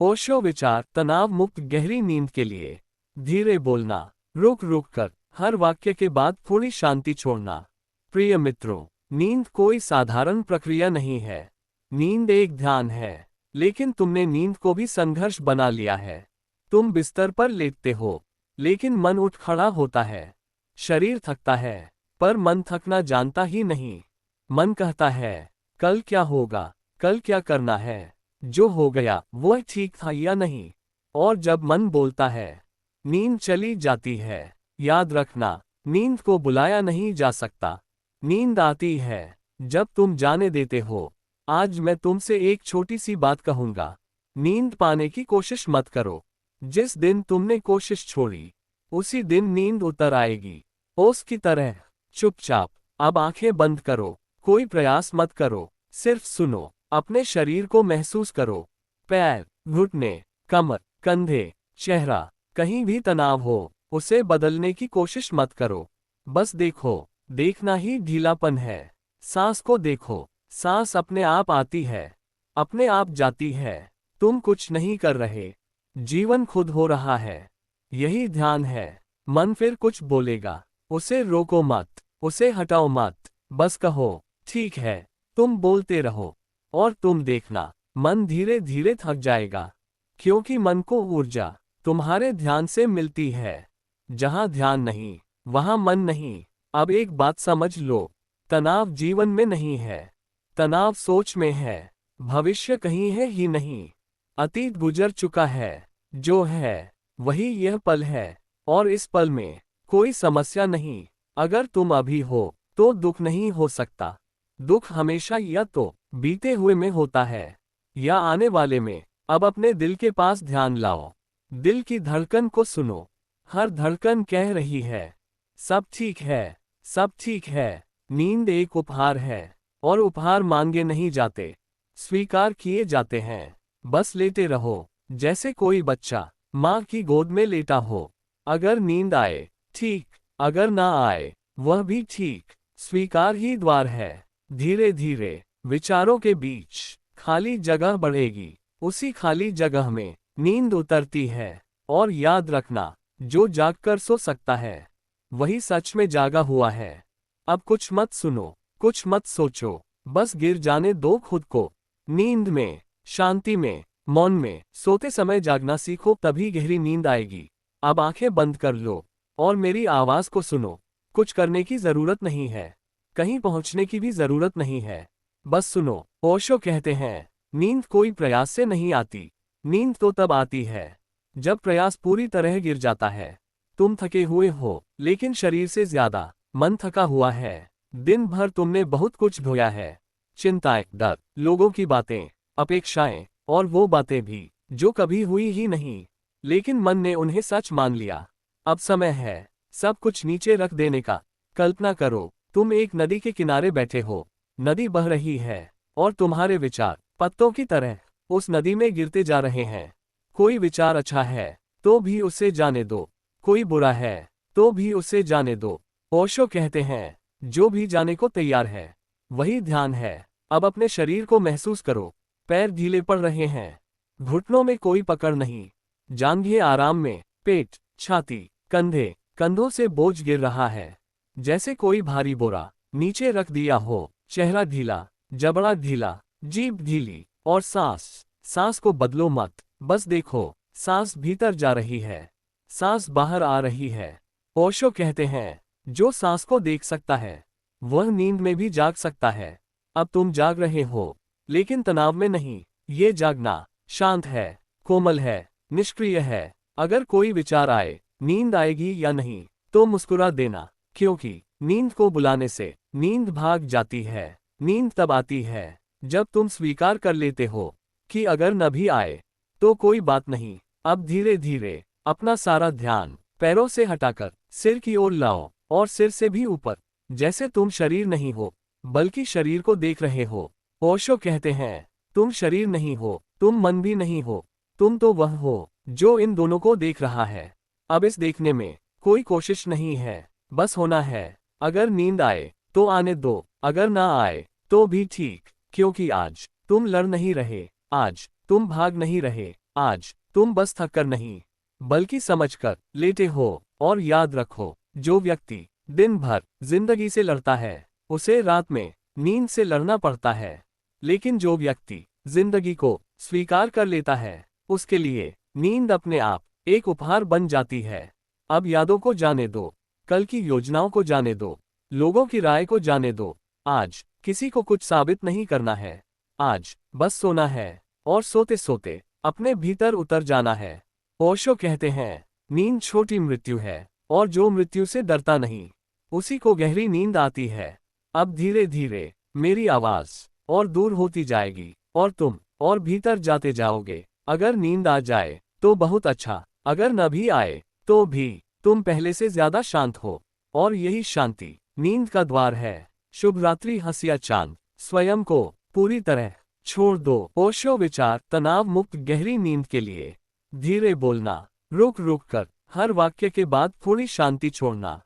ओशो विचार तनाव मुक्त गहरी नींद के लिए। धीरे बोलना, रुक रुक कर, हर वाक्य के बाद थोड़ी शांति छोड़ना। प्रिय मित्रों, नींद कोई साधारण प्रक्रिया नहीं है। नींद एक ध्यान है, लेकिन तुमने नींद को भी संघर्ष बना लिया है। तुम बिस्तर पर लेटते हो, लेकिन मन उठ खड़ा होता है। शरीर थकता है, पर मन थकना जानता ही नहीं। मन कहता है, कल क्या होगा, कल क्या करना है, जो हो गया वह ठीक था या नहीं। और जब मन बोलता है, नींद चली जाती है। याद रखना, नींद को बुलाया नहीं जा सकता। नींद आती है जब तुम जाने देते हो। आज मैं तुमसे एक छोटी सी बात कहूंगा। नींद पाने की कोशिश मत करो। जिस दिन तुमने कोशिश छोड़ी, उसी दिन नींद उतर आएगी। ओस की तरह चुपचाप। अब आंखें बंद करो, कोई प्रयास मत करो, सिर्फ सुनो। अपने शरीर को महसूस करो। पैर, घुटने, कमर, कंधे, चेहरा, कहीं भी तनाव हो, उसे बदलने की कोशिश मत करो। बस देखो, देखना ही ढीलापन है। सांस को देखो, सांस अपने आप आती है, अपने आप जाती है। तुम कुछ नहीं कर रहे, जीवन खुद हो रहा है। यही ध्यान है। मन फिर कुछ बोलेगा, उसे रोको मत, उसे हटाओ मत। बस कहो, ठीक है। तुम बोलते रहो, और तुम देखना, मन धीरे धीरे थक जाएगा। क्योंकि मन को ऊर्जा तुम्हारे ध्यान से मिलती है। जहां ध्यान नहीं, वहां मन नहीं। अब एक बात समझ लो, तनाव जीवन में नहीं है, तनाव सोच में है। भविष्य कहीं है ही नहीं, अतीत गुजर चुका है। जो है, वही यह पल है, और इस पल में कोई समस्या नहीं। अगर तुम अभी हो, तो दुख नहीं हो सकता। दुख हमेशा या तो बीते हुए में होता है, या आने वाले में। अब अपने दिल के पास ध्यान लाओ। दिल की धड़कन को सुनो। हर धड़कन कह रही है, सब ठीक है, सब ठीक है। नींद एक उपहार है, और उपहार मांगे नहीं जाते, स्वीकार किए जाते हैं। बस लेटे रहो, जैसे कोई बच्चा माँ की गोद में लेटा हो। अगर नींद आए, ठीक, अगर ना आए, वह भी ठीक। स्वीकार ही द्वार है। धीरे धीरे विचारों के बीच खाली जगह बढ़ेगी। उसी खाली जगह में नींद उतरती है। और याद रखना, जो जागकर सो सकता है, वही सच में जागा हुआ है। अब कुछ मत सुनो, कुछ मत सोचो, बस गिर जाने दो खुद को। नींद में, शांति में, मौन में। सोते समय जागना सीखो, तभी गहरी नींद आएगी। अब आंखें बंद कर लो, और मेरी आवाज को सुनो। कुछ करने की जरूरत नहीं है, कहीं पहुंचने की भी जरूरत नहीं है। बस सुनो। ओशो कहते हैं, नींद कोई प्रयास से नहीं आती। नींद तो तब आती है, जब प्रयास पूरी तरह गिर जाता है। तुम थके हुए हो, लेकिन शरीर से ज्यादा मन थका हुआ है। दिन भर तुमने बहुत कुछ ढोया है, चिंताएं, डर, लोगों की बातें, अपेक्षाएं, और वो बातें भी जो कभी हुई ही नहीं, लेकिन मन ने उन्हें सच मान लिया। अब समय है सब कुछ नीचे रख देने का। कल्पना करो, तुम एक नदी के किनारे बैठे हो। नदी बह रही है, और तुम्हारे विचार पत्तों की तरह उस नदी में गिरते जा रहे हैं। कोई विचार अच्छा है, तो भी उसे जाने दो। कोई बुरा है, तो भी उसे जाने दो। ओशो कहते हैं, जो भी जाने को तैयार है, वही ध्यान है। अब अपने शरीर को महसूस करो। पैर ढीले पड़ रहे हैं, घुटनों में कोई पकड़ नहीं, जांघें आराम में। पेट, छाती, कंधे, कंधों से बोझ गिर रहा है, जैसे कोई भारी बोरा नीचे रख दिया हो। चेहरा ढीला, जबड़ा ढीला, जीभ ढीली। और सांस, सांस को बदलो मत, बस देखो, सांस भीतर जा रही है, सांस बाहर आ रही है। ओशो कहते हैं, जो सांस को देख सकता है, वह नींद में भी जाग सकता है। अब तुम जाग रहे हो, लेकिन तनाव में नहीं। ये जागना शांत है, कोमल है, निष्क्रिय है। अगर कोई विचार आए, नींद आएगी या नहीं, तो मुस्कुरा देना, क्योंकि नींद को बुलाने से नींद भाग जाती है। नींद तब आती है जब तुम स्वीकार कर लेते हो कि अगर न भी आए, तो कोई बात नहीं। अब धीरे धीरे अपना सारा ध्यान पैरों से हटाकर सिर की ओर लाओ, और सिर से भी ऊपर, जैसे तुम शरीर नहीं हो, बल्कि शरीर को देख रहे हो। ओशो कहते हैं, तुम शरीर नहीं हो, तुम मन भी नहीं हो, तुम तो वह हो जो इन दोनों को देख रहा है। अब इस देखने में कोई कोशिश नहीं है, बस होना है। अगर नींद आए, तो आने दो, अगर ना आए, तो भी ठीक। क्योंकि आज तुम लड़ नहीं रहे, आज तुम भाग नहीं रहे, आज तुम बस थक कर नहीं, बल्कि समझकर लेटे हो। और याद रखो, जो व्यक्ति दिन भर जिंदगी से लड़ता है, उसे रात में नींद से लड़ना पड़ता है। लेकिन जो व्यक्ति जिंदगी को स्वीकार कर लेता है, उसके लिए नींद अपने आप एक उपहार बन जाती है। अब यादों को जाने दो, कल की योजनाओं को जाने दो, लोगों की राय को जाने दो। आज किसी को कुछ साबित नहीं करना है। आज बस सोना है, और सोते सोते अपने भीतर उतर जाना है। ओशो कहते हैं, नींद छोटी मृत्यु है, और जो मृत्यु से डरता नहीं, उसी को गहरी नींद आती है। अब धीरे धीरे मेरी आवाज और दूर होती जाएगी, और तुम और भीतर जाते जाओगे। अगर नींद आ जाए तो बहुत अच्छा, अगर न भी आए तो भी तुम पहले से ज्यादा शांत हो, और यही शांति नींद का द्वार है। शुभ रात्रि हंसिया चांद। स्वयं को पूरी तरह छोड़ दो। ओशो विचार, तनाव मुक्त गहरी नींद के लिए धीरे बोलना, रुक रुक कर हर वाक्य के बाद थोड़ी शांति छोड़ना।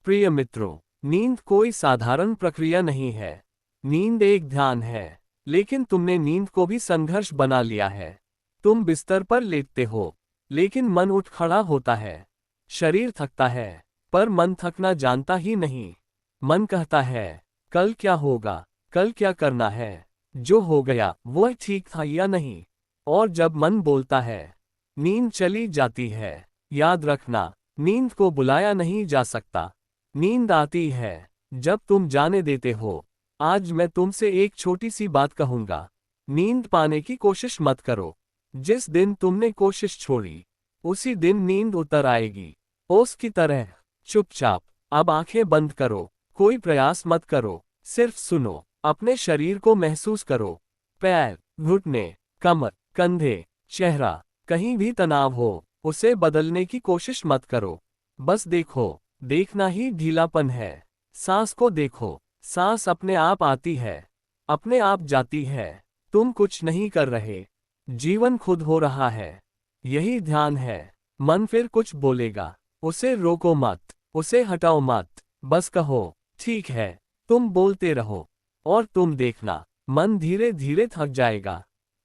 प्रिय मित्रों, नींद कोई साधारण प्रक्रिया नहीं है। नींद एक ध्यान है, लेकिन तुमने नींद को भी संघर्ष बना लिया है। तुम बिस्तर पर लेटते हो, लेकिन मन उठ खड़ा होता है। शरीर थकता है, पर मन थकना जानता ही नहीं। मन कहता है, कल क्या होगा, कल क्या करना है, जो हो गया वो ठीक था या नहीं। और जब मन बोलता है, नींद चली जाती है। याद रखना, नींद को बुलाया नहीं जा सकता। नींद आती है जब तुम जाने देते हो। आज मैं तुमसे एक छोटी सी बात कहूंगा, नींद पाने की कोशिश मत करो। जिस दिन तुमने कोशिश छोड़ी, उसी दिन नींद उतर आएगी, ओस की तरह। चुपचाप अब आंखें बंद करो, कोई प्रयास मत करो, सिर्फ सुनो, अपने शरीर को महसूस करो। पैर, घुटने, कमर, कंधे, चेहरा, कहीं भी तनाव हो, उसे बदलने की कोशिश मत करो। बस देखो, देखना ही ढीलापन है। सांस को देखो, सांस अपने आप आती है, अपने आप जाती है। तुम कुछ नहीं कर रहे, जीवन खुद हो रहा है। यही ध्यान है। मन फिर कुछ बोलेगा, उसे रोको मत, उसे हटाओ मत। बस कहो, ठीक है। तुम बोलते रहो, और तुम देखना, मन धीरे धीरे थक जाएगा।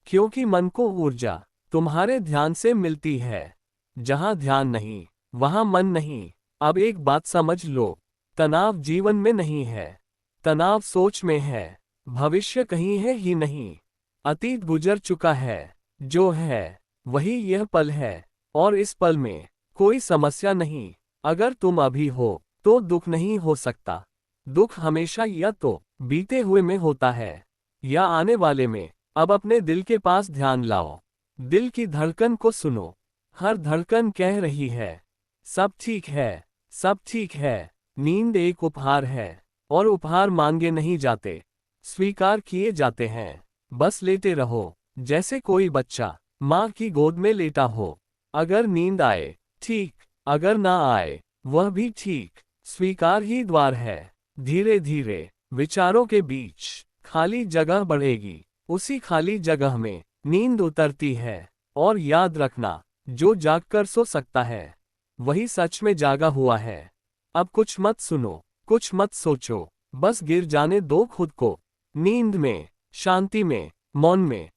क्योंकि मन को ऊर्जा तुम्हारे ध्यान से मिलती है। जहां ध्यान नहीं, वहां मन नहीं। अब एक बात समझ लो, तनाव जीवन में नहीं है, तनाव सोच में है। भविष्य कहीं है ही नहीं, अतीत गुजर चुका है। जो है वही यह पल है, और इस पल में कोई समस्या नहीं। अगर तुम अभी हो तो दुख नहीं हो सकता। दुख हमेशा या तो बीते हुए में होता है, या आने वाले में। अब अपने दिल के पास ध्यान लाओ, दिल की धड़कन को सुनो। हर धड़कन कह रही है, सब ठीक है, सब ठीक है। नींद एक उपहार है, और उपहार मांगे नहीं जाते, स्वीकार किए जाते हैं। बस लेटे रहो, जैसे कोई बच्चा माँ की गोद में लेटा हो। अगर नींद आए, ठीक, अगर ना आए, वह भी ठीक। स्वीकार ही द्वार है। धीरे धीरे विचारों के बीच खाली जगह बढ़ेगी, उसी खाली जगह में नींद उतरती है। और याद रखना, जो जागकर सो सकता है, वही सच में जागा हुआ है। अब कुछ मत सुनो, कुछ मत सोचो, बस गिर जाने दो खुद को, नींद में, शांति में, मौन में।